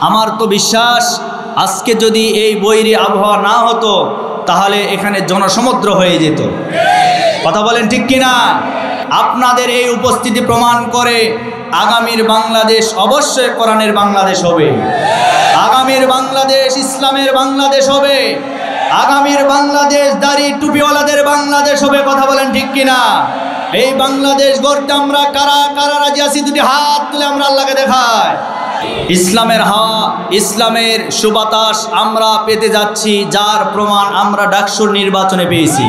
আমার তো বিশ্বাস আজকে যদি এই বৈরী আবহাওয়া না হতো তাহলে এখানে জনসমুদ্র হয়ে যেত। কথা বলেন ঠিক কিনা? আপনাদের এই উপস্থিতি প্রমাণ করে আগামীর বাংলাদেশ অবশ্যই কোরআনের বাংলাদেশ হবে। আগামীর বাংলাদেশ ইসলামের বাংলাদেশ হবে। আগামীর বাংলাদেশ দাড়ি টুপিওয়ালাদের বাংলাদেশ হবে। কথা বলেন ঠিক কিনা? এই বাংলাদেশ গড়তে আমরা কারা কারা রাজি আছি? দুটি হাত তুলে আমরা আল্লাহকে দেখাই। ইসলামের হাওয়া, ইসলামের সুবাতাস আমরা পেতে যাচ্ছি, যার প্রমাণ আমরা ডাকসুর নির্বাচনে পেয়েছি,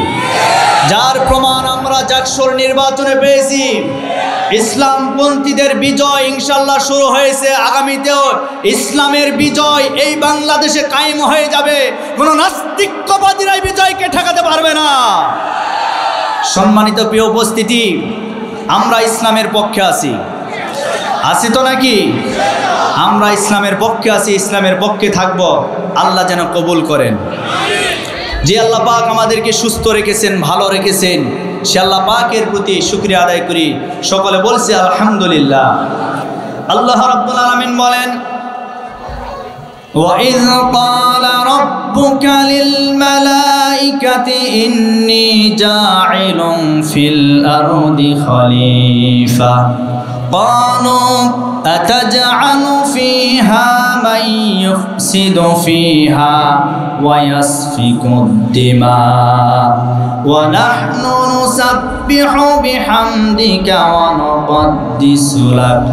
যার প্রমাণ আমরা ডাকসুর নির্বাচনে পেয়েছি। ইসলামপন্থীদের বিজয় ইনশাল্লাহ শুরু হয়েছে। আগামীতেও ইসলামের বিজয় এই বাংলাদেশে কায়েম হয়ে যাবে। কোনো নাস্তিকবাদীরা এই বিজয়কে ঠেকাতে পারবে না। সম্মানিত প্রিয় উপস্থিতি, আমরা ইসলামের পক্ষে আছি, আছি তো নাকি? আমরা ইসলামের পক্ষে আছি, ইসলামের পক্ষে থাকব। আল্লাহ যেন কবুল করেন। যে আল্লাহ পাক আমাদেরকে সুস্থ রেখেছেন, ভালো রেখেছেন, সে আল্লাহ পাকের প্রতি শুকরিয়া আদায় করি। সকলে বলছে আলহামদুলিল্লাহ। আল্লাহ রাব্বুল আলামিন বলেন, وَإِذْ قَالَ رَبُّكَ لِلْمَلَائِكَةِ إِنِّي جَاعِلٌ فِي الْأَرْضِ خَلِيفَةً قَالُوا أَتَجْعَلُ فِيهَا مَن يُفْسِدُ فِيهَا وَيَسْفِكُ الدِّمَاءَ وَنَحْنُ نُسَبِّحُ بِحَمْدِكَ وَنُقَدِّسُ لَكَ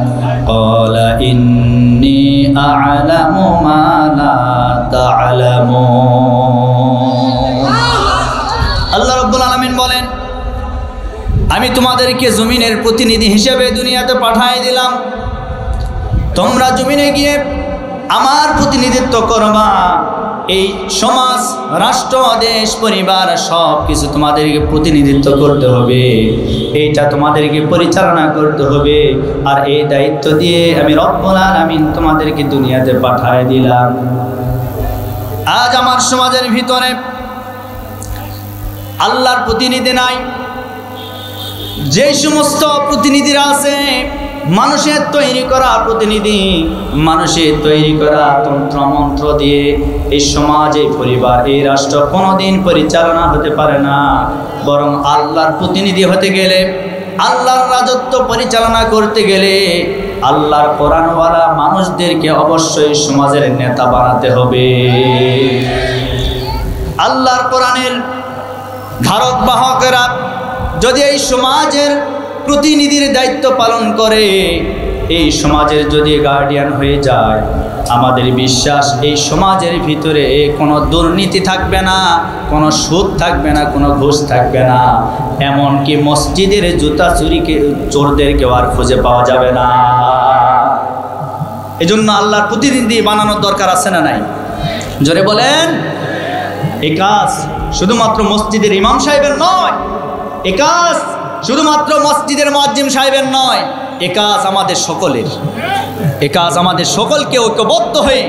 قَالَ إِنِّي أَعْلَمُ مَا لَا تَعْلَمُونَ। আল্লাহ রাব্বুল আলামিন বলেন, আমি তোমাদেরকে জমিনের প্রতিনিধি হিসেবে দুনিয়াতে পাঠিয়ে দিলাম। তোমরা জমিনে গিয়ে আমার প্রতিনিধিত্ব করবা। এই সমাজ, রাষ্ট্র, দেশ, পরিবার সব কিছু তোমাদেরকে প্রতিনিধিত্ব করতে হবে। এইটা তোমাদেরকে পরিচালনা করতে হবে। আর এই দায়িত্ব দিয়ে আমি রব্বুল আলামিন তোমাদেরকে দুনিয়াতে পাঠিয়ে দিলাম। আজ আমার সমাজের ভিতরে আল্লাহর প্রতিনিধি নাই। যে সমস্ত প্রতিনিধিরা আছে মানুষের তৈরি করা প্রতিনিধি, মানুষের তৈরি করা তন্ত্র মন্ত্র দিয়ে এই সমাজ, এই পরিবার, এই রাষ্ট্র কোনোদিন পরিচালনা হতে পারে না। বরং আল্লাহর প্রতিনিধি হতে গেলে, আল্লাহর রাজত্ব পরিচালনা করতে গেলে আল্লাহর কোরআনওয়ালা মানুষদেরকে অবশ্যই সমাজের নেতা বানাতে হবে। আল্লাহর কোরআনের ধারক বাহকেরা যদি এই সমাজের প্রতিনিধির দায়িত্ব পালন করে, এই সমাজের যদি গার্ডিয়ান হয়ে যায়, আমাদের বিশ্বাস এই সমাজের ভিতরে কোনো দুর্নীতি থাকবে না, কোনো সুদ থাকবে না, কোনো ঘুষ থাকবে না। এমনকি মসজিদের জুতা চোরদেরকেও আর খুঁজে পাওয়া যাবে না। এজন্য আল্লাহর প্রতিনিধি বানানোর দরকার আছে না নাই? জোরে বলেন। এই কাজ শুধুমাত্র মসজিদের ইমাম সাহেবের নয়, এ কাজ শুধুমাত্র মসজিদের মুয়াজ্জিম সাহেবের নয়, এ কাজ আমাদের সকলের। এ কাজ আমাদের সকলকে ঐক্যবদ্ধ হয়ে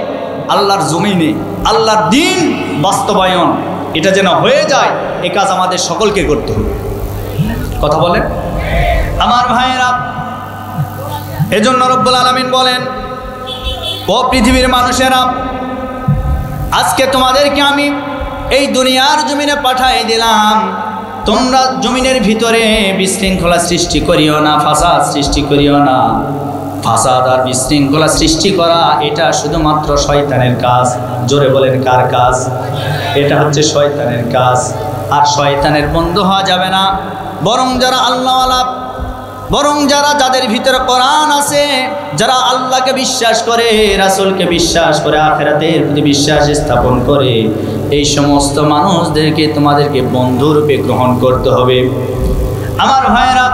আল্লাহর জমিনে আল্লাহর দ্বীন বাস্তবায়ন এটা যেন হয়ে যায়, এ কাজ আমাদের সকলকে করতে হবে। কথা বলেন আমার ভাইয়েরা। এজন্য রব্বুল আলামিন বলেন, ও পৃথিবীর মানুষেরা, আজকে তোমাদেরকে আমি এই দুনিয়ার জমিনে পাঠিয়ে দিলাম। তোমরা জমিনের ভিতরে বিশৃঙ্খলা সৃষ্টি করিও না, ফাসাদ সৃষ্টি করিও না। ফাসাদ আর বিশৃঙ্খলা সৃষ্টি করা এটা শুধুমাত্র শয়তানের কাজ। জোরে বলেন কার কাজ? এটা হচ্ছে শয়তানের কাজ। আর শয়তানের বন্ধু হওয়া যাবে না। বরং যারা আল্লাহওয়ালা, বরং যাদের ভিতরে কোরআন আছে, যারা আল্লাহকে বিশ্বাস করে, রাসূলকে বিশ্বাস করে, আখিরাতের প্রতি বিশ্বাস স্থাপন করে, এই সমস্ত মানুষদেরকে তোমাদেরকে বন্ধুরূপে গ্রহণ করতে হবে। আমার ভাইয়েরা,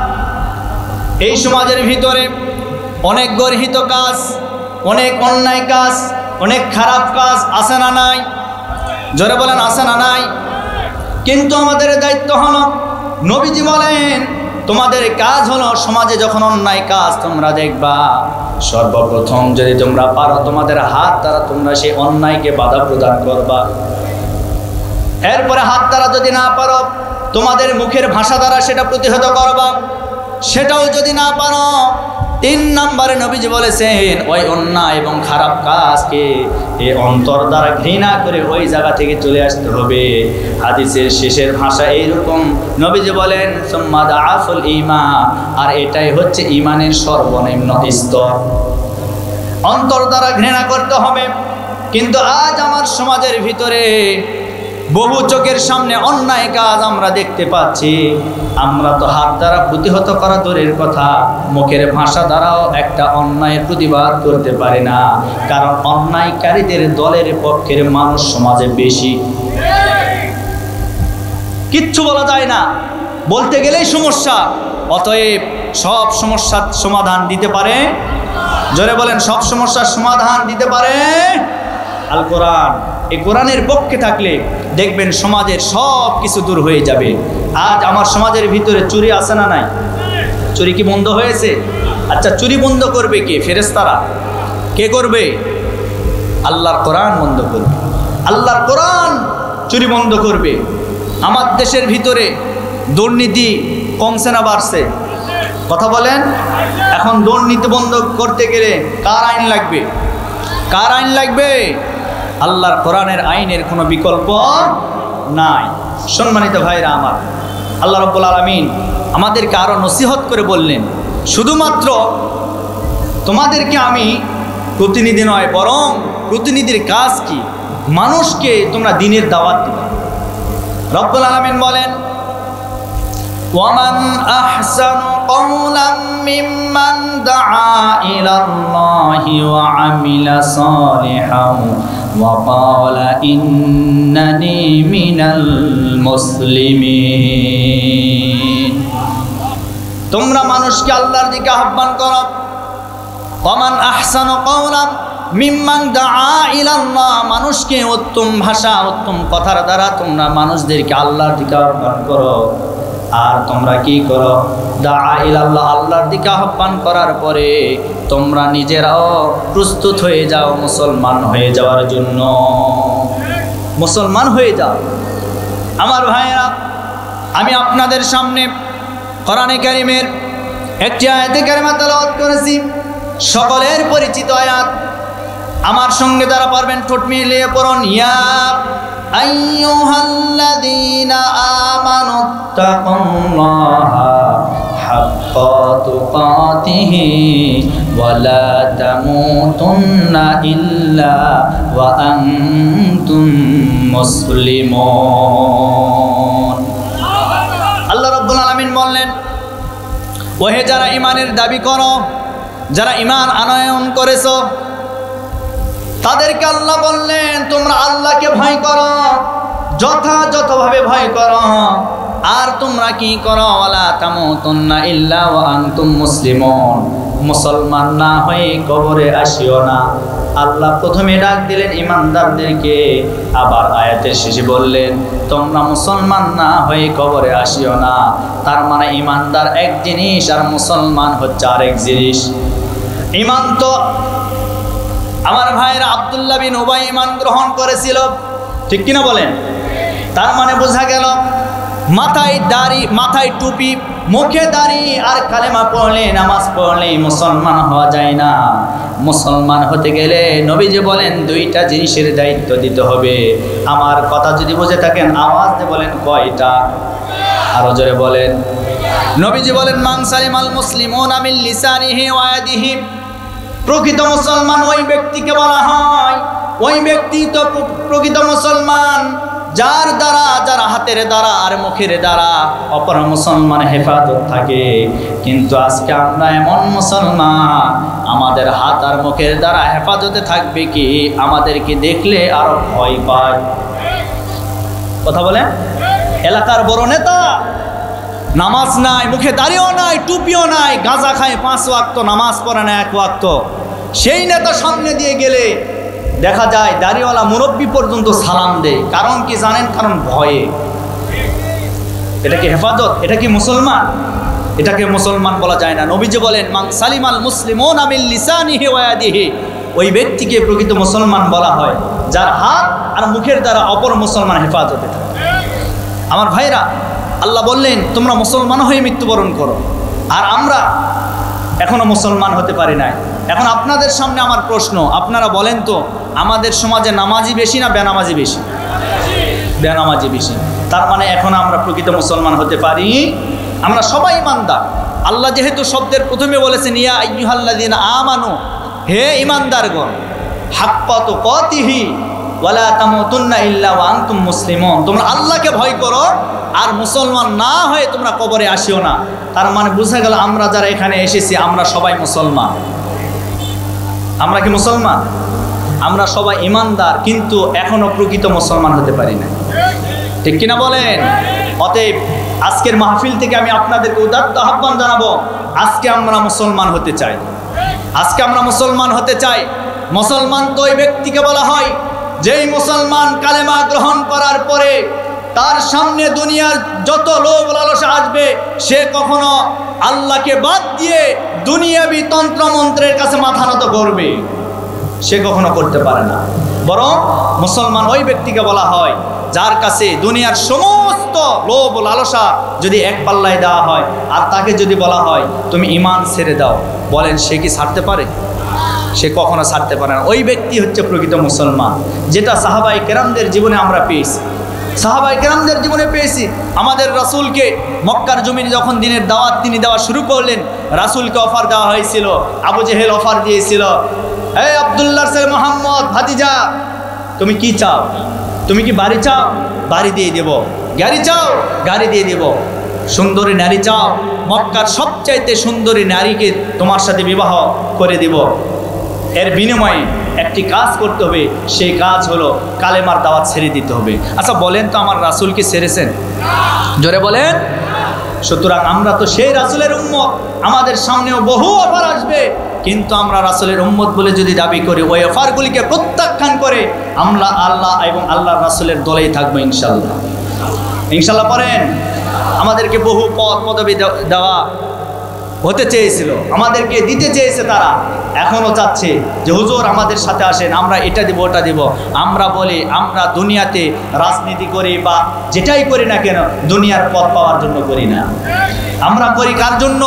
এই সমাজের ভিতরে অনেক গর্হিত কাজ, অনেক অন্যায় কাজ, অনেক খারাপ কাজ আছে না নাই? জোরে বলেন আছে না নাই? কিন্তু আমাদের দায়িত্ব হলো, নবীজি বলেন, তোমাদের কাজ হলো সমাজে যখন অন্যায় কাজ তোমরা দেখবা, সর্বপ্রথম যদি তোমরা পারো তোমাদের হাত দ্বারা তোমরা সেই অন্যায়কে বাধা প্রদান করবা। এরপরে হাত দ্বারা যদি না পারো তোমাদের মুখের ভাষা দ্বারা সেটা প্রতিহত করবা। সেটাও যদি না পারো তিন নম্বরে নবীজি বলেছেন ওই অন্যায় এবং খারাপ কাজকে এই অন্তর দ্বারা ঘৃণা করে ওই জায়গা থেকে চলে আসতে হবে। হাদিসের শেষের ভাষা এইরকম, নবীজি বলেন সুম্মা দাআফুল ঈমান, আর এটাই হচ্ছে ঈমানের সর্বনিম্ন স্তর। অন্তর দ্বারা ঘৃণা করতে হবে। কিন্তু আজ আমার সমাজের ভিতরে বহু চোখের সামনে অন্যায় কাজ আমরা দেখতে পাচ্ছি। আমরা তো হাত দ্বারা প্রতিহত করা দূরের কথা, মুখের ভাষা দ্বারাও একটা অন্যায়ের প্রতিবাদ করতে পারি না, কারণ অন্যায়কারীদের দলের পক্ষের মানুষ সমাজে বেশি। কিচ্ছু বলা যায় না, বলতে গেলেই সমস্যা। অতএব সব সমস্যার সমাধান দিতে পারে, জোরে বলেন, সব সমস্যার সমাধান দিতে পারে আল কোরআন। এই কোরআনের পক্ষে থাকলে দেখবেন সমাজের সব কিছু দূর হয়ে যাবে। আজ আমার সমাজের ভিতরে চুরি আছে না নাই? চুরি কি বন্ধ হয়েছে? আচ্ছা, চুরি বন্ধ করবে কে? ফেরেশতারা। কে করবে? আল্লাহর কোরআন বন্ধ করবে। আল্লাহর কোরআন চুরি বন্ধ করবে। আমার দেশের ভিতরে দুর্নীতি কমছে না বাড়ছে? কথা বলেন। এখন দুর্নীতি বন্ধ করতে গেলে কার আইন লাগবে? কার আইন লাগবে? আল্লাহর কোরআনের আইনের কোনো বিকল্প নাই। সম্মানিত ভাইরা আমার, আল্লাহ রাব্বুল আলামিন আমাদেরকে আরও নসিহত করে বললেন, শুধুমাত্র তোমাদেরকে আমি প্রতিনিধি নয়, বরং প্রতিনিধির কাজ কি? মানুষকে তোমরা দ্বীনের দাওয়াত দিবে। রব্বুল আলামিন বলেন, ওয়ামান আহসানু কওলাম মিম্মান দাআ ইলাল্লাহি ওয়া আমিলা সালিহান ওয়া ক্বালা ইন্নানি মিনাল মুসলিমিন। তোমরা মানুষকে আল্লাহর দিকে আহ্বান করো। ওয়ামান আহসানু কওলাম মিম্মান দাআ ইলাল্লাহ, মানুষকে উত্তম ভাষা উত্তম কথার দ্বারা তোমরা মানুষদেরকে আল্লাহর দিকে আহ্বান করো। আর তোমরা কি করো? দাআ ইলাল্লাহ, আল্লাহর দিকে আহ্বান করার পরে তোমরা নিজেরাও প্রস্তুত হয়ে যাও মুসলমান হয়ে যাওয়ার জন্য। মুসলমান হয়ে যাও। আমার ভাইয়েরা, আমি আপনাদের সামনে কোরআনে কারীমের একটি আয়াতে কারিমা তেলাওয়াত করেছি, সকলের পরিচিত আয়াত। আমার সঙ্গে যারা পারবেন ঠোঁট মিলিয়ে পড়ুন, ইয়া আইয়ুহাল্লাযীনা আমানুত্তাকুল্লাহা হাক্কা তুকাতিহি ওয়া লা তামুতুন্না ইল্লা ওয়া আনতুম মুসলিমুন। আল্লাহ রাব্বুল আলামিন বললেন, ওহে যারা ঈমানের দাবি করো, যারা ঈমান আনয়ন করেছো, তাদেরকে আল্লাহ বললেন তোমরা আল্লাহকে ভয় করো, যথাযথভাবে ভয় করো। আর তোমরা কি করো? ওয়ালা তামুতুন্না ইল্লা ওয়া আনতুম মুসলিমুন, মুসলমান না হয়ে কবরে আসিও না। আল্লাহ প্রথমে ডাক দিলেন ইমানদারদেরকে, আবার আয়াতের শেষে বললেন তোমরা মুসলমান না হয়ে কবরে আসিও না। তার মানে ইমানদার এক জিনিস আর মুসলমান হচ্ছে আরেক জিনিস। ইমান তো আমার ভাইরা আব্দুল্লাহ বিন উবাই ঈমান গ্রহণ করেছিল, ঠিক কিনা বলেন? তার মানে বোঝা গেল মাথায় দাড়ি, মাথায় টুপি, মুখে দাড়ি আর কালেমা পড়লে, নামাজ পড়লে মুসলমান হওয়া যায় না। মুসলমান হতে গেলে নবীজি বলেন দুইটা জিনিসের দায়িত্ব দিতে হবে। আমার কথা যদি বুঝে থাকেন আওয়াজ দিয়ে বলেন কয়টা? আরো জোরে বলেন। নবীজি বলেন মান সালিমাল মুসলিমুনা মিন লিসানিহি ওয়া ইয়াদিহি, প্রকৃত মুসলমান ওই ব্যক্তিকে বলা হয়, ওই ব্যক্তি তো প্রকৃত মুসলমান যার দ্বারা, যার হাতের দ্বারা আর মুখের দ্বারা অপর মুসলমান হেফাজত থাকে। কিন্তু আজকে আমরা এমন মুসলমান, আমাদের হাত আর মুখের দ্বারা হেফাজতে থাকবে কি আমাদেরকে দেখলে আরো ভয় পায়। কথা বলেন। এলাকার বড় নেতা, নামাজ নাই, মুখে দাড়িও নাই, টুপিও নাই, গাঁজা খায়, 5 ওয়াক্ত নামাজ পড়ে না 1 ওয়াক্ত। সেই নেতা সামনে দিয়ে গেলে দেখা যায় দাড়িওয়ালা মুরব্বী পর্যন্ত সালাম দেয়। কারণ কি জানেন? কারণ ভয়ে। এটা কি হেফাজত? এটা কি মুসলমান? এটাকে মুসলমান বলা যায় না। নবীজি বলেন মান সালিমাল মুসলিমুনা মিন লিসানিহি ওয়া ইয়াদিহি, ওই ব্যক্তিকে প্রকৃত মুসলমান বলা হয় যার হাত আর মুখের দ্বারা অপর মুসলমান হেফাজতে থাকে। আমার ভাইরা, আল্লাহ বললেন তোমরা মুসলমান হয়ে মৃত্যুবরণ করো। আর আমরা এখনো মুসলমান হতে পারি নাই। এখন আপনাদের সামনে আমার প্রশ্ন, আপনারা বলেন তো আমাদের সমাজে নামাজি বেশি না বেনামাজি বেশি? বেনামাজি বেশি। তার মানে এখন আমরা প্রকৃত মুসলমান হতে পারি? আমরা সবাই ইমানদার। আল্লাহ যেহেতু শব্দের প্রথমে বলেছেন ইয়া আইয়ুহাল্লাযীনা আমানু, হে ইমানদারগণ, হাক্কা তুকাতিহি ওয়ালা তামুতুন্না ইল্লা ওয়া আনতুম মুসলিমুন, তোমরা আল্লাহকে ভয় করো আর মুসলমান না হয়ে তোমরা কবরে আসিও না। তার মানে বোঝা গেল আমরা যারা এখানে এসেছি আমরা সবাই মুসলমান। আমরা কি মুসলমান? আমরা সবাই ইমানদার, কিন্তু এখনো প্রকৃত মুসলমান হতে পারি না, ঠিক কিনা বলেন? অতএব আজকের মাহফিল থেকে আমি আপনাদেরকে উদাত্ত আহ্বান জানাবো, আজকে আমরা মুসলমান হতে চাই। আজকে আমরা মুসলমান হতে চাই। মুসলমান তো ওই ব্যক্তিকে বলা হয় যেই মুসলমান কালেমা গ্রহণ করার পরে তার সামনে দুনিয়ার যত লোভ লালসা আসবে সে কখনো আল্লাহকে বাদ দিয়ে দুনিয়াবি তন্ত্রমন্ত্রের কাছে মাথা নত করবে, সে কখনো করতে পারে না। বরং মুসলমান ওই ব্যক্তিকে বলা হয় যার কাছে দুনিয়ার সমস্ত লোভ লালসা যদি এক পাল্লায় দেওয়া হয় আর তাকে যদি বলা হয় তুমি ঈমান ছেড়ে দাও, বলেন সে কি ছাড়তে পারে? সে কখনো ছাড়তে পারে না। ওই ব্যক্তি হচ্ছে প্রকৃত মুসলমান, যেটা সাহাবায়ে কেরামদের জীবনে আমরা পেয়েছি। সাহাবায়ে কেরামদের জীবনে পেয়েছি। আমাদের রাসূলকে মক্কার জমিনে যখন দিনের দাওয়াত তিনি দেওয়া শুরু করলেন, রাসূলকে অফার দেওয়া হয়েছিল। আবু জেহেল অফার দিয়েছিল, এই আব্দুল্লাহর ছেলে মুহাম্মদ ভাতিজা, তুমি কি চাও? তুমি কি বাড়ি চাও? বাড়ি দিয়ে দেব। গাড়ি চাও? গাড়ি দিয়ে দেব। সুন্দরী নারী চাও? মক্কার সবচাইতে সুন্দরী নারীকে তোমার সাথে বিবাহ করে দেব। এর বিনিময়ে একটি কাজ করতে হবে, সেই কাজ হলো কালেমার দাওয়াত ছেড়ে দিতে হবে। আচ্ছা বলেন তো আমার রাসূল কি ছেড়েছেন? জোরে বলেন। সুতরাং আমরা তো সেই রাসূলের উম্মত, আমাদের সামনেও বহু অফার আসবে, কিন্তু আমরা রাসূলের উম্মত বলে যদি দাবি করি ওই অফারগুলিকে প্রত্যাখ্যান করে আমরা আল্লাহ এবং আল্লাহর রাসূলের দলেই থাকবো ইনশাআল্লাহ। ইনশাআল্লাহ পড়েন। আমাদেরকে বহু পদ পদবি দেওয়া হতে চেয়েছিল, আমাদেরকে দিতে চেয়েছে তারা, এখনও চাচ্ছে যে হুজুর আমাদের সাথে আসেন, আমরা এটা দিব ওটা দিব। আমরা বলি আমরা দুনিয়াতে রাজনীতি করি বা যেটাই করি না কেন দুনিয়ার পদ পাওয়ার জন্য করি না, আমরা করি কার জন্য?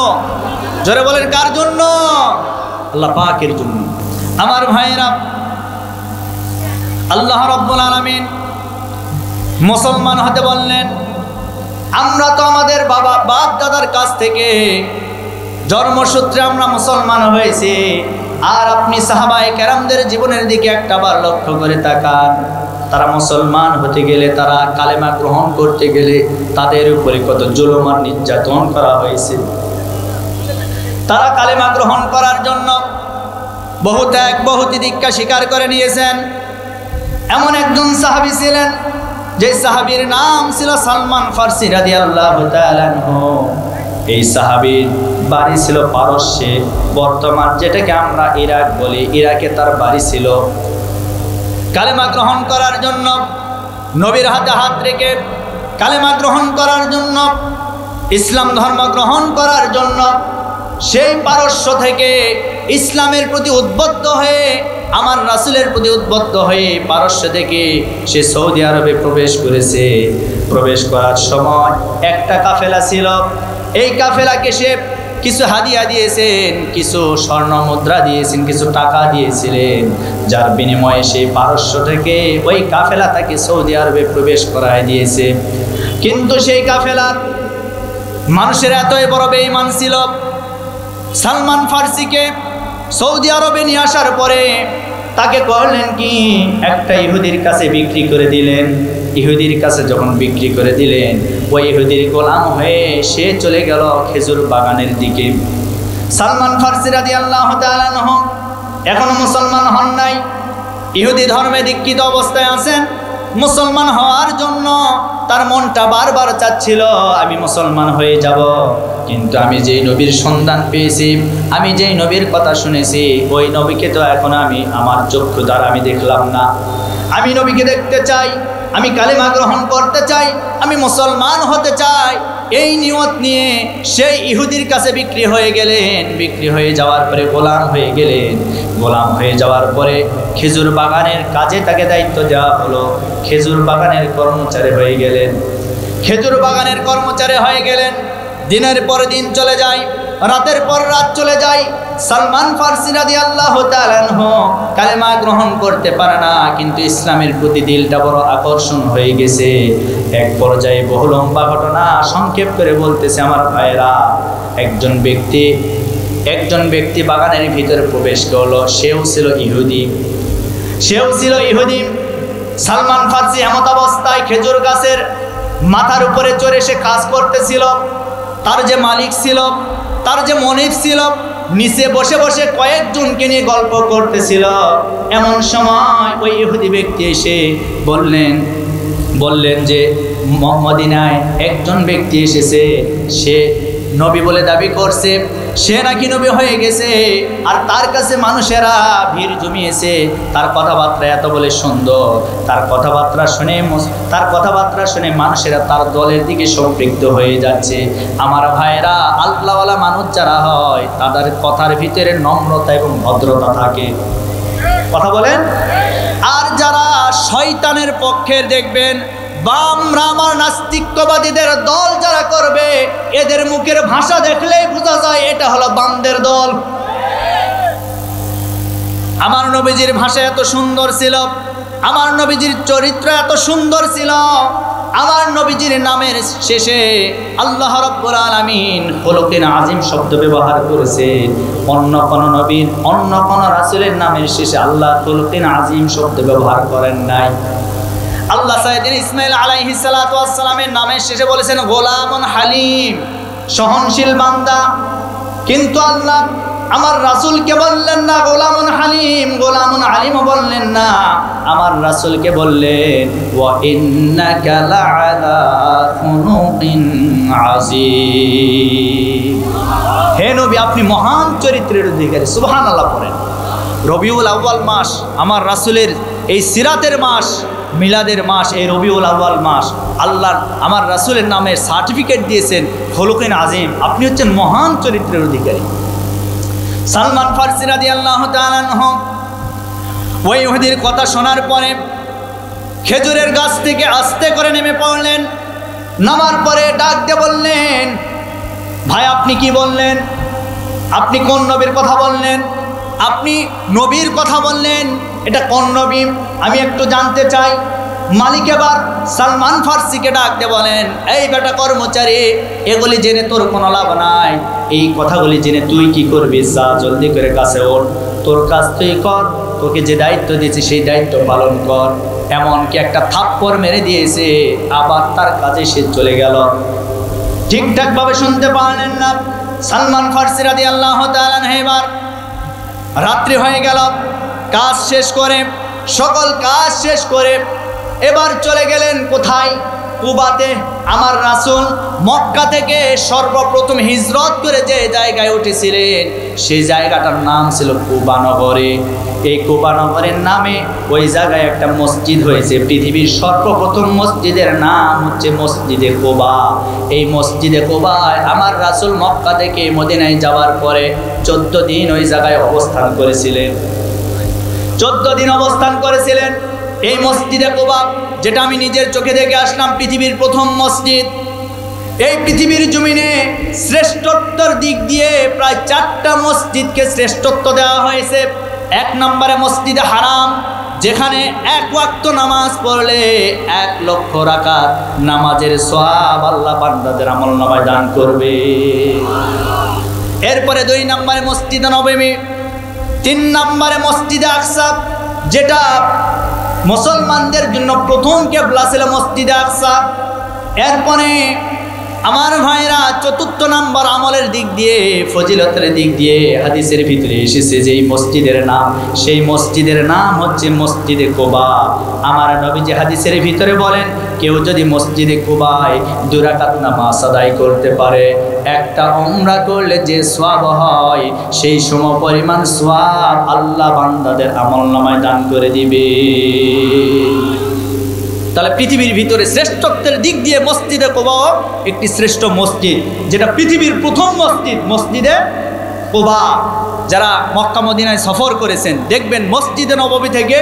জোরে বলেন কার জন্য? আল্লাহ পাকের জন্য। আমার ভাইয়েরা, আল্লাহ রাব্বুল আলামিন মুসলমান হতে বললেন। আমরা তো আমাদের বাপ দাদার কাছ থেকে জন্মসূত্রে আমরা মুসলমান হয়েছি। আর আপনি সাহাবায়ে কেরামদের জীবনের দিকে একটাবার লক্ষ্য করে তাকান, তারা মুসলমান হতে গেলে, তারা কালেমা গ্রহণ করতে গেলে তাদের উপরে কত জুলুম আর নির্যাতন করা হয়েছে। তারা কালেমা গ্রহণ করার জন্য বহু ত্যাগ বহু তিতিক্ষা স্বীকার করে নিয়েছেন। এমন একজন সাহাবী ছিলেন যে সাহাবীর নাম ছিল সালমান ফারসি রাদিয়াল্লাহু তাআলা আনহু। এই সাহাবীর বাড়ি ছিল পারস্যে, বর্তমান যেটাকে আমরা ইরাক বলি, ইরাকে তার বাড়ি ছিল। কালেমা গ্রহণ করার জন্য নবীর হাতে হাত রেখে কালেমা গ্রহণ করার জন্য, ইসলাম ধর্ম গ্রহণ করার জন্য সেই পারস্য থেকে ইসলামের প্রতি উদ্বুদ্ধ হয়ে, আমার রাসূলের প্রতি উদ্বুদ্ধ হয়ে পারস্য থেকে সে সৌদি আরবে প্রবেশ করেছে। প্রবেশ করার সময় একটা কাফেলা ছিল, এই কাফেলাকে সে কিছু হাদিয়া দিয়েছেন, কিছু স্বর্ণ মুদ্রা দিয়েছেন, কিছু টাকা দিয়েছিলেন, যার বিনিময়ে সেই পারস্য থেকে ওই কাফেলা তাকে সৌদি আরবে প্রবেশ করায় দিয়েছে। কিন্তু সেই কাফেলার মানুষের এতই বড় বেঈমান ছিল, সালমান ফারসিকে সৌদি আরবে নিয়ে আসার পরে তাকে করলেন কি, একটা ইহুদির কাছে বিক্রি করে দিলেন। ইহুদির কাছে যখন বিক্রি করে দিলেন, ওই ইহুদির গোলাম হয়ে সে চলে গেল খেজুর বাগানের দিকে। সালমান ফারসি রাদিয়াল্লাহু তাআলা আনহু এখনো মুসলমান হন নাই, ইহুদি ধর্মে দীক্ষিত অবস্থায় আছেন। মুসলমান হওয়ার জন্য তার মনটা বারবার চাচ্ছিল আমি মুসলমান হয়ে যাব, কিন্তু আমি যেই নবীর সন্ধান পেয়েছি, আমি যেই নবীর কথা শুনেছি, ওই নবীকে তো এখন আমি আমার চক্ষু দ্বারা আমি দেখলাম না। আমি নবীকে দেখতে চাই, আমি কালেমা গ্রহণ করতে চাই, আমি মুসলমান হতে চাই। এই নিয়ত নিয়ে সেই ইহুদির কাছে বিক্রি হয়ে গেলেন। বিক্রি হয়ে যাওয়ার পরে গোলাম হয়ে গেলেন। গোলাম হয়ে যাওয়ার পরে খেজুর বাগানের কাজে তাকে দায়িত্ব দেওয়া হলো। খেজুর বাগানের কর্মচারী হয়ে গেলেন। খেজুর বাগানের কর্মচারী হয়ে গেলেন। দিনের পর দিন চলে যায়, রাতের পর রাত চলে যায়। সালমান ফারসি রাদিয়াল্লাহু তাআলা আনহু কালেমা গ্রহণ করতে পারে না, কিন্তু ইসলামের প্রতি দিলটা বড় আকর্ষণ হয়ে গেছে। এক পর্যায়ে বহু লম্বা ঘটনা সংক্ষেপ করে বলতেছে আমার ভাইরা, একজন ব্যক্তি বাগানের ভিতরে প্রবেশ করলো। সেও ছিল ইহুদি। সালমান ফারসি এমত অবস্থায় খেজুর গাছের মাথার উপরে চড়ে সে কাজ করতেছিল। তার যে মালিক ছিল, তার যে মনিব ছিল, নিচে বসে বসে কয়েকজনকে নিয়ে গল্প করতেছিল। এমন সময় ওই ইহুদি ব্যক্তি এসে বললেন যে মদিনায় একজন ব্যক্তি এসেছে, সে নবী বলে দাবি করছে, সে নাকি নবী হয়ে গেছে, আর তার কাছে মানুষেরা ভিড় জমিয়েছে। তার কথাবার্তা এত বলে সুন্দর, তার কথাবার্তা শুনে মানুষেরা তার দলের দিকে সম্পৃক্ত হয়ে যাচ্ছে। আমার ভাইরা, আল্লাহওয়ালা মানুষ যারা হয় তাদের কথার ভিতরে নম্রতা এবং ভদ্রতা থাকে। কথা বলেন। আর যারা শয়তানের পক্ষের দেখবেন, বাম রামার নাস্তিকবাদীদের দল যারা করবে, এদের মুখের ভাষা দেখলেই বোঝা যায় এটা হলো বামদের দল। আমার নবীজির ভাষা এত সুন্দর ছিল, আমার নবীজির চরিত্র এত সুন্দর ছিল, আমার নবীজির নামের শেষে আল্লাহ রাব্বুল আলামিন খুলুকিন আযীম শব্দ ব্যবহার করেছেন। অন্য কোন রাসূলের নামের শেষে আল্লাহ খুলুকিন আযীম শব্দ ব্যবহার করেন নাই। আল্লাহ সাইয়েদিনা ইসমাঈল আলাইহিস সালাতু ওয়াস সালামের নামের শেষে বলেছেন গোলামুন হালিম, সহনশীল বান্দা। কিন্তু আল্লাহ আমার রাসূলকে বললেন না গোলামুন হালিমও বললেন না, আমার রাসূলকে বললেন ওয়া ইন্নাকা লাআলা খুলুকিন আযীম। হে নবী, আপনি মহান চরিত্রের অধিকারী। সুবহানাল্লাহ পড়েন। রবিউল আউয়াল মাস আমার রাসূলের এই সিরাতের মাস, মিলাদের মাস, এই রবিউল আউয়াল মাস আল্লাহ আমার রাসূলের নামে সার্টিফিকেট দিয়েছেন খুলুকিন আযীম, আপনি হচ্ছেন মহান চরিত্রের অধিকারী। সালমান ফারসি রাদিয়াল্লাহু তাআলা আনহু ওই ইহুদির কথা শোনার পরে খেজুরের গাছ থেকে আস্তে করে নেমে পড়লেন। নামার পরে ডাক দিয়ে বললেন, ভাই আপনি কি বললেন? আপনি কোন নবীর কথা বললেন? আপনি নবীর কথা বললেন, এটা কোন নবী আমি একটু জানতে চাই। মালিক এবার সালমান ফারসিকে ডাক দিয়ে বলেন, এই বেটা কর্মচারী, এগুলি জেনে তোর কোনো লাভ নাই। এই কথাগুলি জেনে তুই কি করবি? যা জলদি করে কাছে ওঠ, তোর কাজ তুই কর, তোকে যে দায়িত্ব দিয়েছে সেই দায়িত্ব পালন কর। এমনকি একটা থাপ্পড় মেরে দিয়েছে, আবার তার কাজে সে চলে গেল। ঠিকঠাকভাবে শুনতে পারলেন না সালমান ফারসি রাদিয়াল্লাহু তাআলা আনহু। এবার রাত্রি হয়ে গেল, কাজ শেষ করে, সকল কাজ শেষ করে এবার চলে গেলেন কোথায়? কুবাতে। আমার রাসূল মক্কা থেকে সর্বপ্রথম হিজরত করে যে জায়গায় উঠেছিলেন সেই জায়গাটার নাম ছিল কুবা নগরে। এই কুবা নগরের নামে ওই জায়গায় একটা মসজিদ হয়েছে। পৃথিবীর সর্বপ্রথম মসজিদের নাম হচ্ছে মসজিদে কুবা। এই মসজিদে কুবায় আমার রাসূল মক্কা থেকে মদিনায় যাওয়ার পরে 14 দিন ওই জায়গায় অবস্থান করেছিলেন। 14 দিন অবস্থান করেছিলেন এই মসজিদে কুবা, যেটা আমি নিজের চোখে দেখে আসলাম, পৃথিবীর প্রথম মসজিদ। এই পৃথিবীর জমিনে শ্রেষ্ঠত্বের দিক দিয়ে প্রায় 4টা মসজিদকে শ্রেষ্ঠত্ব দেওয়া হয়েছে। 1 নম্বরে মসজিদে হারাম, যেখানে 1 ওয়াক্ত নামাজ পড়লে 1 লক্ষ রাকাত নামাজের সওয়াব আল্লাহ বান্দাদের আমলনামায় দান করবে। এরপরে 2 নম্বরে মসজিদে নববী, 3 নম্বরে মসজিদে আকসা, যেটা মুসলমানদের জন্য প্রথম কিবলা ছিল মসজিদে আকসা। এরপরে আমার ভাইরা 4র্থ নম্বর আমলের দিক দিয়ে, ফজিলতের দিক দিয়ে হাদিসের ভিতরে এসেছে যে এই মসজিদের নাম, সেই মসজিদের নাম হচ্ছে মসজিদে কুবা। আমার নবীজি হাদিসের ভিতরে বলেন, কেউ যদি মসজিদে কুবায় 2 রাকাত নামাজ আদায় করতে পারে, একটা উমরা করলে যে সওয়াব হয় সেই সমপরিমাণ সওয়াব আল্লাহ বান্দাদের আমলনামায় দান করে দিবে। তাহলে পৃথিবীর ভিতরে শ্রেষ্ঠত্বের দিক দিয়ে মসজিদে কুবা একটি শ্রেষ্ঠ মসজিদ, যেটা পৃথিবীর প্রথম মসজিদ, মসজিদে কুবা। যারা মক্কা মদিনায় সফর করেছেন দেখবেন মসজিদে নববী থেকে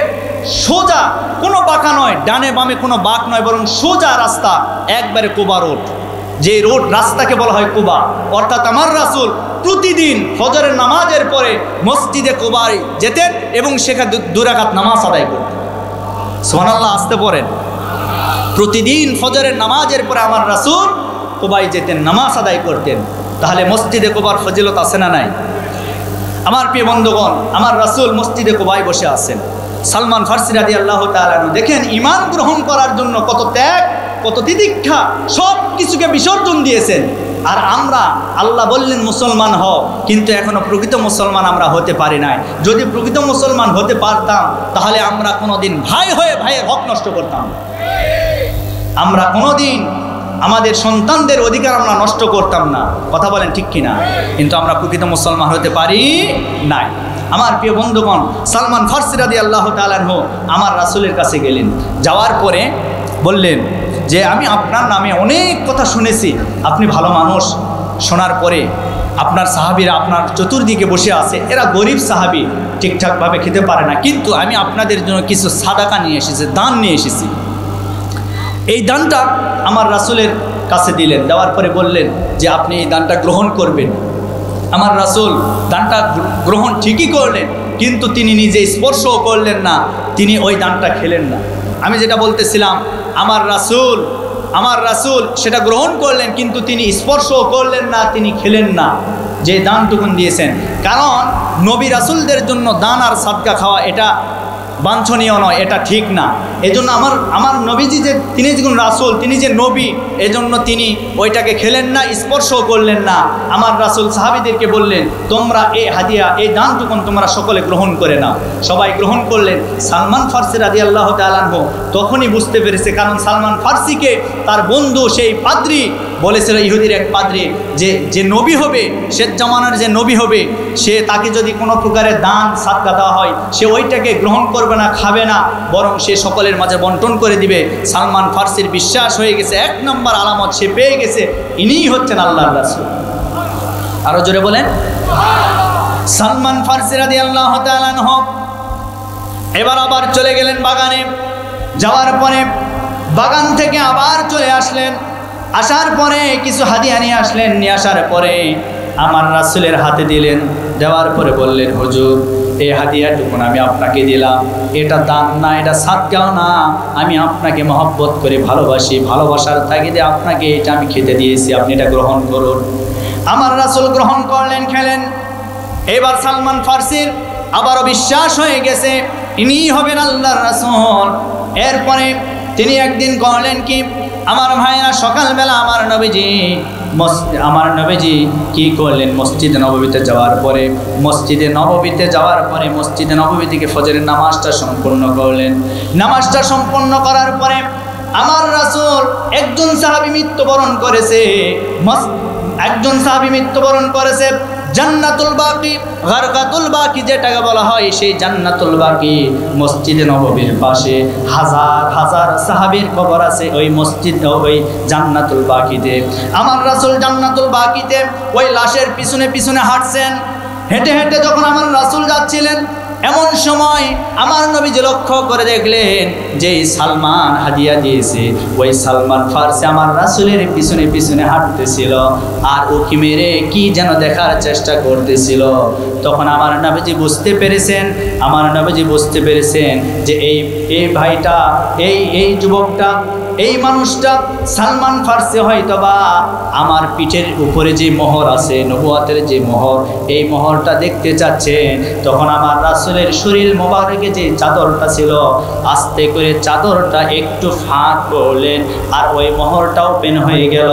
সোজা, কোনো বাঁকা নয়, ডানে বামে কোনো বাঁক নয়, বরং সোজা রাস্তা একবারে কুবা রোড। যে রোড রাস্তাকে বলা হয় কুবা, অর্থাৎ আমার রাসূল প্রতিদিন ফজরের নামাজের পরে মসজিদে কুবায় যেতেন এবং সেখানে 2 রাকাত নামাজ আদায় করতেন। সুবহানাল্লাহ, আসতে পড়েন। প্রতিদিন ফজরের নামাজের পরে আমার রাসূল কুবায় যেতেন, নামাজ আদায় করতেন। তাহলে মসজিদে কুবার ফজিলত আছে না নাই? আমার প্রিয় বন্ধুগণ, আমার রাসূল মসজিদে কুবায় বসে আছেন। সালমান ফারসি রাদিয়াল্লাহু তাআলা আনহু দেখেন ঈমান গ্রহণ করার জন্য কত ত্যাগ, কত তিতিক্ষা, সব কিছুকে বিসর্জন দিয়েছেন। আর আমরা, আল্লাহ বললেন মুসলমান হও, কিন্তু এখনো প্রকৃত মুসলমান আমরা হতে পারি নাই। যদি প্রকৃত মুসলমান হতে পারতাম তাহলে আমরা কোনোদিন ভাই হয়ে ভাইয়ের হক নষ্ট করতাম। আমরা কোনোদিন আমাদের সন্তানদের অধিকার আমরা নষ্ট করতাম না। কথা বলেন ঠিক কিনা? কিন্তু আমরা প্রকৃত মুসলমান হতে পারি নাই। আমার প্রিয় বন্ধুগণ, সালমান ফারসি রাদিয়াল্লাহু তাআলা আনহু আমার রাসূলের কাছে গেলেন। যাওয়ার পরে বললেন যে আমি আপনার নামে অনেক কথা শুনেছি, আপনি ভালো মানুষ। শোনার পরে আপনার সাহাবীরা আপনার চতুর্দিকে বসে আছে, এরা গরিব সাহাবী, ঠিকঠাকভাবে খেতে পারে না, কিন্তু আমি আপনাদের জন্য কিছু সাদাকা নিয়ে এসেছি, দান নিয়ে এসেছি। এই দানটা আমার রাসূলের কাছে দিলেন। দেওয়ার পরে বললেন যে আপনি এই দানটা গ্রহণ করবেন। আমার রাসূল দানটা গ্রহণ ঠিকই করলেন, কিন্তু তিনি নিজে স্পর্শও করলেন না, তিনি ওই দানটা খেলেন না। আমি যেটা বলতেছিলাম, আমার রাসূল সেটা গ্রহণ করলেন, কিন্তু তিনি স্পর্শও করলেন না, তিনি খেলেন না যে দানটুকুন দিয়েছেন। কারণ নবী রাসূলদের জন্য দান আর সাদকা খাওয়া এটা বাঞ্ছনীয় নয়, এটা ঠিক না। এজন্য আমার নবীজি যে তিনি যখন রাসূল, তিনি যে নবী, এজন্য তিনি ওইটাকে খেলেন না, স্পর্শও করলেন না। আমার রাসূল সাহাবীদেরকে বললেন, তোমরা এই হাদিয়া, এই দানটুকুন তোমরা সকলে গ্রহণ করে নাও। সবাই গ্রহণ করলেন। সালমান ফারসি রাদিয়াল্লাহু তাআলা আনহু তখনই বুঝতে পেরেছে, কারণ সালমান ফারসিকে তার বন্ধু সেই পাদ্রী বলেছিল, ইহুদির এক পাদ্রী, যে নবী হবে, শেষ জামানার যে নবী হবে, সে তাকে যদি কোনো প্রকারের দান সাদকা দেওয়া হয়, সে ওইটাকে গ্রহণ করবে না, খাবে না, বরং সে সকলের মাঝে বন্টন করে দিবে। সালমান ফারসির বিশ্বাস হয়ে গেছে, 1 নম্বর আলামত সে পেয়ে গেছে, ইনিই হচ্ছেন আল্লাহর রাসূল। আরো জোরে বলেন। সালমান ফারসি রাদিয়াল্লাহু তাআলা আনহু এবার আবার চলে গেলেন বাগানে। যাওয়ার পরে বাগান থেকে আবার চলে আসলেন। আসার পরে কিছু হাদিয়া নিয়ে আসলেন। নিয়ে আসার পরে আমার রাসূলের হাতে দিলেন। দেওয়ার পরে বললেন, হুজুর এই হাদিয়াটুকুন আমি আপনাকে দিলাম, এটা দান না, এটা সাদকাও না, আমি আপনাকে মহব্বত করে ভালোবাসি, ভালোবাসার তাগিদে আপনাকে এটা আমি খেতে দিয়েছি, আপনি এটা গ্রহণ করুন। আমার রাসূল গ্রহণ করলেন, খেলেন। এবার সালমান ফারসির আবারও বিশ্বাস হয়ে গেছে, ইনিই হবেন আল্লাহর রাসূল। এরপরে তিনি একদিন করলেন কি, আমার ভাইরা, সকালবেলা আমার নবীজি কি করলেন, মসজিদে নববীতে যাওয়ার পরে মসজিদে নববী থেকে ফজরের নামাজটা সম্পূর্ণ করলেন। নামাজটা সম্পন্ন করার পরে আমার রাসূল একজন সাহাবী মৃত্যুবরণ করেছে। জান্নাতুল বাকি, গারকাতুল বাকি যেটাকে বলা হয়, সেই জান্নাতুল বাকি মসজিদে নববীর পাশে হাজার হাজার সাহাবীর কবর আছে ওই মসজিদ, ওই জান্নাতুল বাকিতে। আমার রাসূল জান্নাতুল বাকিতে ওই লাশের পিছনে পিছনে হাঁটছেন। হেঁটে হেঁটে যখন আমার রাসূল যাচ্ছিলেন, এমন সময় আমার নবীজি লক্ষ্য করে দেখলেন যে সালমান হাদিয়া দিয়েছে, ওই সালমান ফারসি আমার রাসূলের পিছনে পিছনে হাঁটতেছিল আর উকি মেরে কি যেন দেখার চেষ্টা করতেছিল। তখন আমার নবীজি বুঝতে পেরেছেন যে এই ভাইটা, এই যুবকটা, এই মানুষটা সালমান ফারসি হয়তোবা আমার পিঠের উপরে যে মোহর আছে, নবুয়তের যে মোহর, এই মোহরটা দেখতে চাচ্ছেন। তখন আমার রাসূলের শরীর মোবারকে যে চাদরটা ছিল, আস্তে করে চাদরটা একটু ফাঁক করলেন আর ওই মোহরটা ওপেন হয়ে গেল।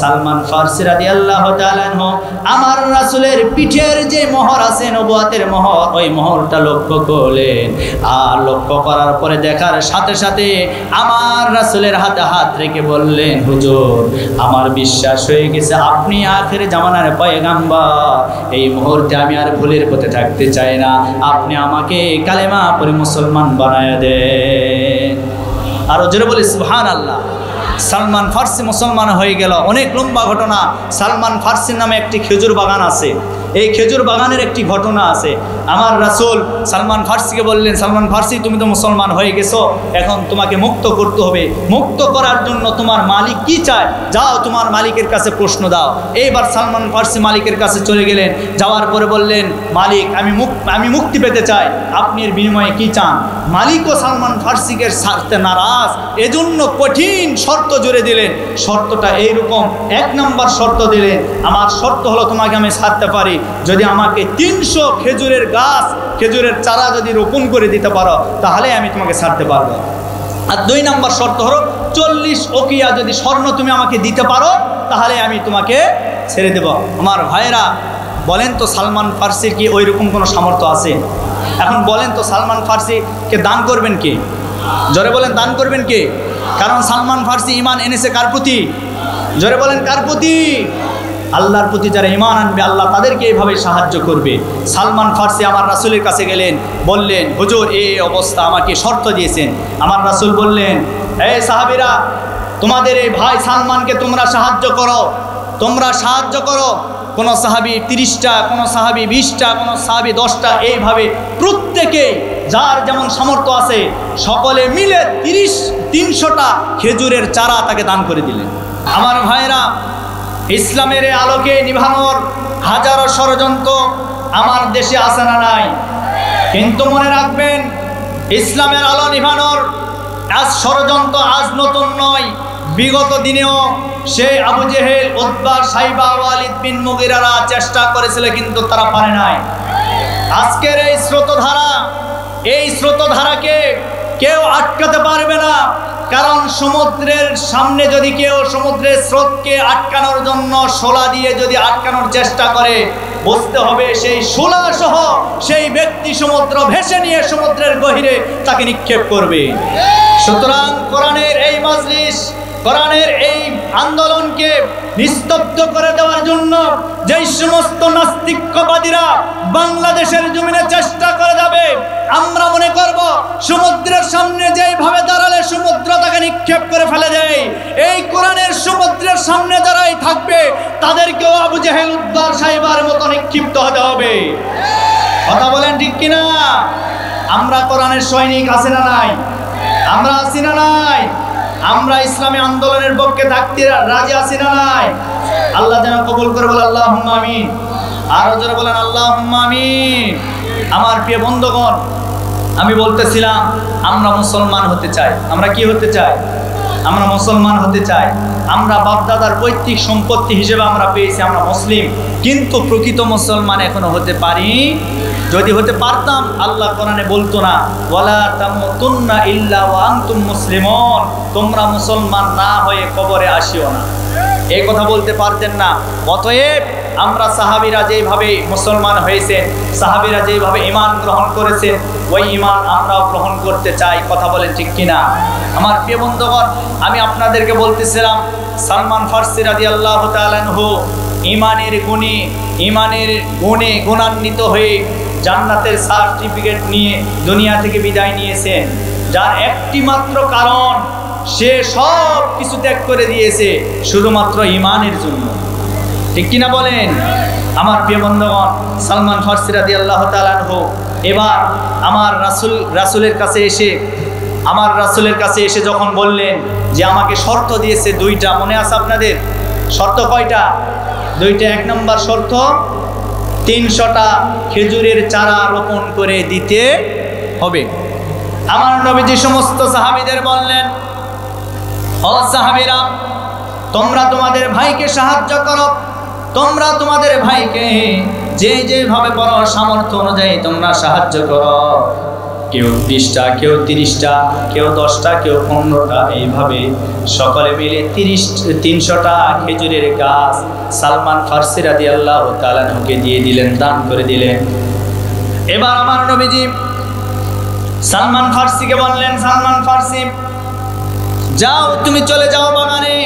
সালমান ফারসি রাদিয়াল্লাহু তাআলা আনহু আমার রাসূলের পিঠের যে মোহর আছে, নবুয়তের মোহর, ওই মোহরটা লক্ষ্য করলেন। আর লক্ষ্য করার পরে দেখার সাথে সাথে আমার রাসূলের হাতে হাত রেখে বললেন, হুজুর আমার বিশ্বাস হয়ে গেছে আপনি আখির জামানার পয়গাম্বর। এই মুহূর্তে আমি আর ভুলের পথে থাকতে চাই না, আপনি আমাকে কালেমা পড়ে মুসলমান বানায় দেন। আরো জোরে বলি সুবহানাল্লাহ। সালমান ফারসি মুসলমান হয়ে গেল। অনেক লম্বা ঘটনা। সালমান ফারসির নামে একটি খেজুর বাগান আছে। এই খেজুর বাগানের একটি ঘটনা আছে। আমার রাসূল সালমান ফার্সিকে বললেন, সালমান ফার্সি তুমি তো মুসলমান হয়ে গেছো, এখন তোমাকে মুক্ত করতে হবে। মুক্ত করার জন্য তোমার মালিক কি চায়, যাও তোমার মালিকের কাছে প্রশ্ন দাও। এইবার সালমান ফার্সি মালিকের কাছে চলে গেলেন। যাওয়ার পরে বললেন, মালিক আমি মুক্তি পেতে চাই, আপনি এর বিনিময়ে কি চান? মালিকও সালমান ফার্সিকে ছাড়তে নারাজ, এজন্য কঠিন শর্ত জুড়ে দিলেন। শর্তটা এইরকম, 1 নম্বর শর্ত দিলেন, আমার শর্ত হলো তোমাকে আমি ছাড়তে পারি যদি আমাকে 300 খেজুরের গাছ, খেজুরের চারা যদি রোপণ করে দিতে পারো, তাহলে আমি তোমাকে ছাড়তে পারবো। আর 2 নম্বর শর্ত হলো 40 ওকিয়া যদি স্বর্ণ তুমি আমাকে দিতে পারো, তাহলে আমি তোমাকে ছেড়ে দেব। আমার ভাইরা বলেন তো, সালমান ফার্সির কি ওই রকম কোনো সামর্থ্য আছে? এখন বলেন তো, সালমান ফার্সিকে দান করবেন কে? জোরে বলেন, দান করবেন কে? কারণ সালমান ফার্সি ঈমান এনেছে কার প্রতি? জোরে বলেন, কার প্রতি? আল্লাহর প্রতি। যারা ঈমান আনবে আল্লাহ তাদেরকে এইভাবে সাহায্য করবে। সালমান ফার্সি আমার রাসূলের কাছে গেলেন, বললেন, হুজুর এই অবস্থা, আমাকে শর্ত দিয়েছেন। আমার রাসূল বললেন, এই সাহাবীরা, তোমাদের এই ভাই সালমানকে তোমরা সাহায্য করো, তোমরা সাহায্য করো। কোনো সাহাবী 30টা, কোনো সাহাবী 20টা, কোনো সাহাবী 10টা, এইভাবে প্রত্যেকে যার যেমন সামর্থ্য আছে সকলে মিলে 300টা খেজুরের চারা তাকে দান করে দিলেন। আমার ভাইরা, ইসলামের আলোকে নিভানোর হাজারো ষড়যন্ত্র আমার দেশে আছে না নাই? কিন্তু মনে রাখবেন, ইসলামের আলো নিভানোর আজ ষড়যন্ত্র আজ নতুন নয়, বিগত দিনেও সেই আবু জেহেল, উতবা, সাইবা, ওয়ালিদ বিন মুগিরারা চেষ্টা করেছিল, কিন্তু তারা পারে নাই। আজকের এই স্রোতধারা, এই স্রোতধারাকে কেউ আটকাতে পারবে না। কারণ সমুদ্রের সামনে যদি কেউ সমুদ্রের স্রোতকে আটকানোর জন্য শোলা দিয়ে যদি আটকানোর চেষ্টা করে, বুঝতে হবে সেই শোলা সহ সেই ব্যক্তি সমুদ্র ভেসে নিয়ে সমুদ্রের গভীরে তাকে নিক্ষেপ করবে। সুতরাং কোরআনের এই মাজলিস, কোরআনের এই আন্দোলনকে নিস্তব্ধ করে দেওয়ার জন্য যেই সমস্ত নাস্তিকবাদীরা বাংলাদেশের জমিনে চেষ্টা করে যাবে, আমরা মনে করব সমুদ্রের সামনে যেইভাবে দাঁড়ালে সমুদ্র তাকে নিক্ষেপ করে ফেলে দেয়, এই কোরআনের সমুদ্রের সামনে যারাই থাকবে তাদেরকেও আবু জেহেল, উতবা, সাইবার মতো নিক্ষিপ্ত হতে হবে। কথা বলেন ঠিক কিনা? আমরা কোরআনের সৈনিক আছি না নাই? আমরা আছি না নাই? আমরা ইসলামী আন্দোলনের পক্ষে থাকতে রাজি আছি না নাই? আল্লাহ যেন কবুল করে, বলে আল্লাহুম্মা আমিন। আরো জোরে বলেন আল্লাহুম্মা আমিন। আমার প্রিয় বন্ধুগণ, আমি বলতেছিলাম আমরা মুসলমান হতে চাই। আমরা কি হতে চাই? আমরা মুসলমান হতে চাই। আমরা বাপদাদার পৈতৃক সম্পত্তি হিসেবে আমরা পেয়েছি, আমরা মুসলিম, কিন্তু প্রকৃত মুসলমান এখনো হতে পারি। যদি হতে পারতাম, আল্লাহ কোরআনে বলতো না, ওয়ালা তামুতুন্না ইল্লা ওয়া আনতুম মুসলিমুন, তোমরা মুসলমান না হয়ে কবরে আসিও না, এই কথা বলতে পারতেন না। অতএব আমরা সাহাবীরা যেভাবে মুসলমান হয়েছে, সাহাবীরা যেভাবে ঈমান গ্রহণ করেছে, ওই ঈমান আমরাও গ্রহণ করতে চাই। কথা বলেন ঠিক কিনা? আমার প্রিয় বন্ধুগণ, আমি আপনাদেরকে বলতেছিলাম, সালমান ফার্সি রাদিয়াল্লাহু তাআলা আনহু ঈমানের গুণে গুণান্বিত হয়ে জান্নাতের সার্টিফিকেট নিয়ে দুনিয়া থেকে বিদায় নিয়েছেন, যার একটি মাত্র কারণ, সে সব কিছু ত্যাগ করে দিয়েছে শুধুমাত্র ঈমানের জন্য। ঠিক কিনা বলেন? আমার প্রিয় বন্ধুগণ, সালমান ফার্সি রাদিয়াল্লাহু তাআলা আনহু এবার আমার রাসূলের কাছে এসে যখন বললেন যে আমাকে শর্ত দিয়েছে 2টা, মনে আছে আপনাদের? শর্ত কয়টা? 2টা। 1 নম্বর শর্ত, 300টা খেজুরের চারা রোপণ করে দিতে হবে। আমার নবীজি সমস্ত সাহাবীদের বললেন, ও সাহাবীরা, তোমরা তোমাদের ভাইকে সাহায্য করো, তোমরা তোমাদের ভাইকে যেভাবে পারো সামর্থ্য অনুযায়ী তোমরা সাহায্য করো। কেউ 20টা, কেউ 30টা, কেউ 10টা, কেউ 15টা, এইভাবে সকলে মিলে 300টা খেজুরের গাছ সালমান ফার্সি রাদিয়াল্লাহু তাআলা আনহুকে দিয়ে দিলেন, দান করে দিলেন। এবার আমার নবীজি সালমান ফার্সিকে বললেন, সালমান ফার্সি, যাও, তুমি চলে যাও বাগানে।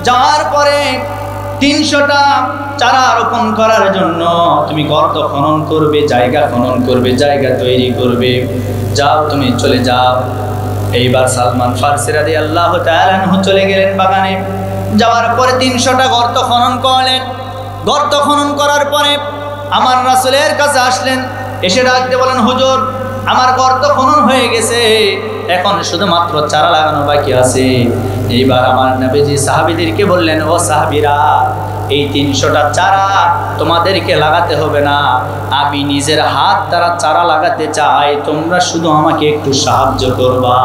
যাওয়ার পরে 300টা চারা রোপণ করার জন্য তুমি গর্ত খনন করবে, জায়গা খনন করবে, জায়গা তৈরি করবে। যাও, তুমি চলে যাও। এইবার সালমান ফার্সি রাদিয়াল্লাহু তাআলা আনহু চলে গেলেন বাগানে। যাওয়ার পরে 300টা গর্ত খনন করলেন। গর্ত খনন করার পরে আমার রাসূলের কাছে আসলেন, এসে ডাকতে বলেন, হুজুর আমার গর্ত খনন হয়ে গেছে, এখন শুধুমাত্র চারা লাগানো বাকি আছে। এইবার আমার নবীজি সাহাবীদেরকে বললেন, ও সাহাবীরা, এই 300টা চারা তোমাদেরকে লাগাতে হবে না, আমি নিজের হাত দ্বারা চারা লাগাতে চাই, তোমরা শুধু আমাকে একটু সাহায্য করবা।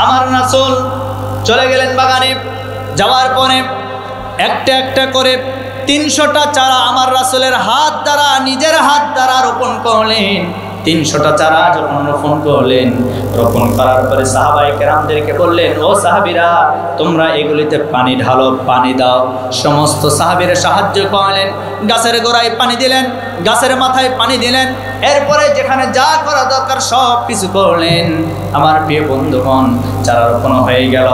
আমার রাসূল চলে গেলেন বাগানে। যাওয়ার পরে একটা একটা করে 300টা চারা আমার রাসূলের হাত দ্বারা, নিজের হাত দ্বারা রোপণ করলেন। 300টা চারা যখন রোপণ করলেন, রোপণ করার পরে সাহাবায়ে কেরামদেরকে বললেন, ও সাহাবীরা, তোমরা এগুলিতে পানি ঢালো, পানি দাও। সমস্ত সাহাবীরা সাহায্য করলেন, গাছের গোড়ায় পানি দিলেন, গাছের মাথায় পানি দিলেন, এরপরে যেখানে যা করা দরকার সব কিছু করলেন। আমার প্রিয় বন্ধুগণ, চারা রোপণ হয়ে গেল,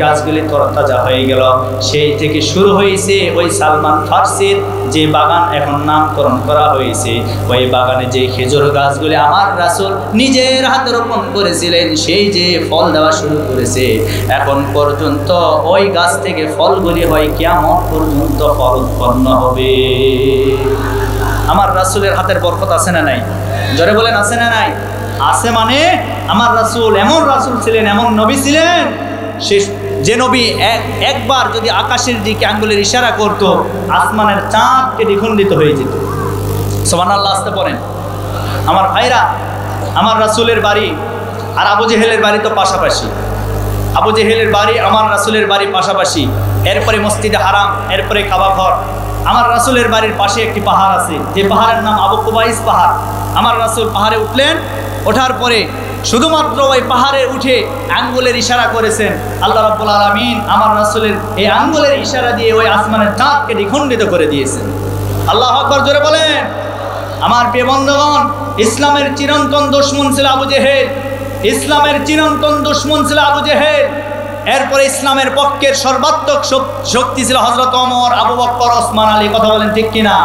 গাছগুলি তরতাজা হয়ে গেল। সেই থেকে শুরু হয়েছে ওই সালমান ফার্সির যে বাগান এখন নামকরণ করা হয়েছে, ওই বাগানে যে খেজুর গাছগুলি আমার রাসূল নিজের হাতে রোপণ করেছিলেন, সেই যে ফল দেওয়া শুরু করেছে, এখন পর্যন্ত ওই গাছ থেকে ফলগুলি হয় কিয়ামত পর্যন্ত ফল উৎপন্ন হবে। আমার রাসূলের হাতের বরকত আছে না নাই? জোরে বলেন, আছে না নাই? আছে। মানে আমার রাসূল এমন রাসূল ছিলেন, এমন নবী ছিলেন, যে নবী একবার যদি আকাশের দিকে আঙ্গুলের ইশারা করত, আসমানের চাঁদকে দ্বিখণ্ডিত হয়ে যেত। সুবহানাল্লাহ, আসতে পড়েন। আমার ভাইরা, আমার রাসূলের বাড়ি আর আবু জেহেলের বাড়ি তো পাশাপাশি। আবু জেহেলের বাড়ি আমার রাসূলের বাড়ি পাশাপাশি, এরপরে মসজিদে হারাম, এরপরে কাবা ঘর। আমার রাসূলের বাড়ির পাশে একটি পাহাড় আছে, যে পাহাড়ের নাম আবু কুবাইস পাহাড়। আমার রাসূল পাহাড়ে উঠলেন, ওঠার পরে শুধুমাত্র ওই পাহাড়ে উঠে আঙ্গুলের ইশারা করেছেন। আল্লাহ রাব্বুল আলামিন আমার রাসূলের এই আঙ্গুলের ইশারা দিয়ে ওই আসমানের চাঁদকে দ্বিখণ্ডিত করে দিয়েছেন। আল্লাহু আকবার, জোরে বলেন। আমার প্রিয় বন্ধুগণ, ইসলামের চিরন্তন দুশমন ছিল আবু জেহেল। ইসলামের চিরন্তন দুশমন ছিল আবু জেহেল। এরপরে ইসলামের পক্ষের সর্বাত্মক শক্তি ছিল হযরত ওমর, আবু বকর, ওসমান, আলী। কথা বলেন ঠিক কিনা?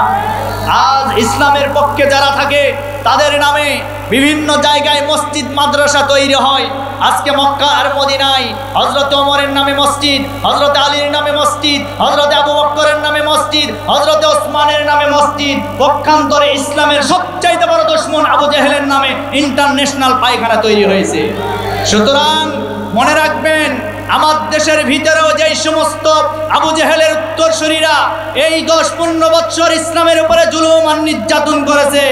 আজ ইসলামের পক্ষে যারা থাকে তাদের নামে বিভিন্ন জায়গায় মসজিদ মাদ্রাসা তৈরি হয়। আজকে মক্কা আর মদিনায় হযরত ওমরের নামে মসজিদ, হযরত আলীর নামে মসজিদ, হযরত আবু বকরের নামে মসজিদ, হযরত ওসমানের নামে মসজিদ। পক্ষান্তরে ইসলামের সবচাইতে বড় দুশমন আবু জেহেলের নামে ইন্টারন্যাশনাল পায়খানা তৈরি হয়েছে। সুতরাং মনে রাখবেন, আমার দেশের ভিতরেও যেই সমস্ত আবু জেহেলের উত্তরসূরিরা এই 10-15 বছর ইসলামের উপরে জুলুম আর নির্যাতন করেছে,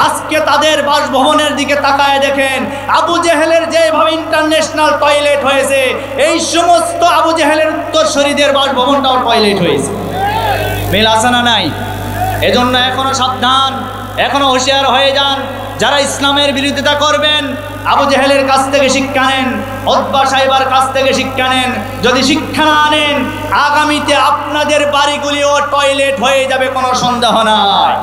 আজকে তাদের বাসভবনের দিকে তাকায় দেখেন, আবু জেহেলের যেভাবে ইন্টারন্যাশনাল টয়লেট হয়েছে, এই সমস্ত আবু জেহেলের উত্তরসূরিদের বাসভবনটাও টয়লেট হয়েছে। মিল আছে না নাই? এজন্য এখনো সাবধান, এখনো হুঁশিয়ার হয়ে যান। যারা ইসলামের বিরোধিতা করবেন, আবু জেহেলের কাছ থেকে শিক্ষা নেন, উতবা সাইবার কাছ থেকে শিক্ষা নেন। যদি শিক্ষা না নেন, আগামীতে আপনাদের বাড়িগুলিও টয়লেট হয়ে যাবে, কোনো সন্দেহ নাই।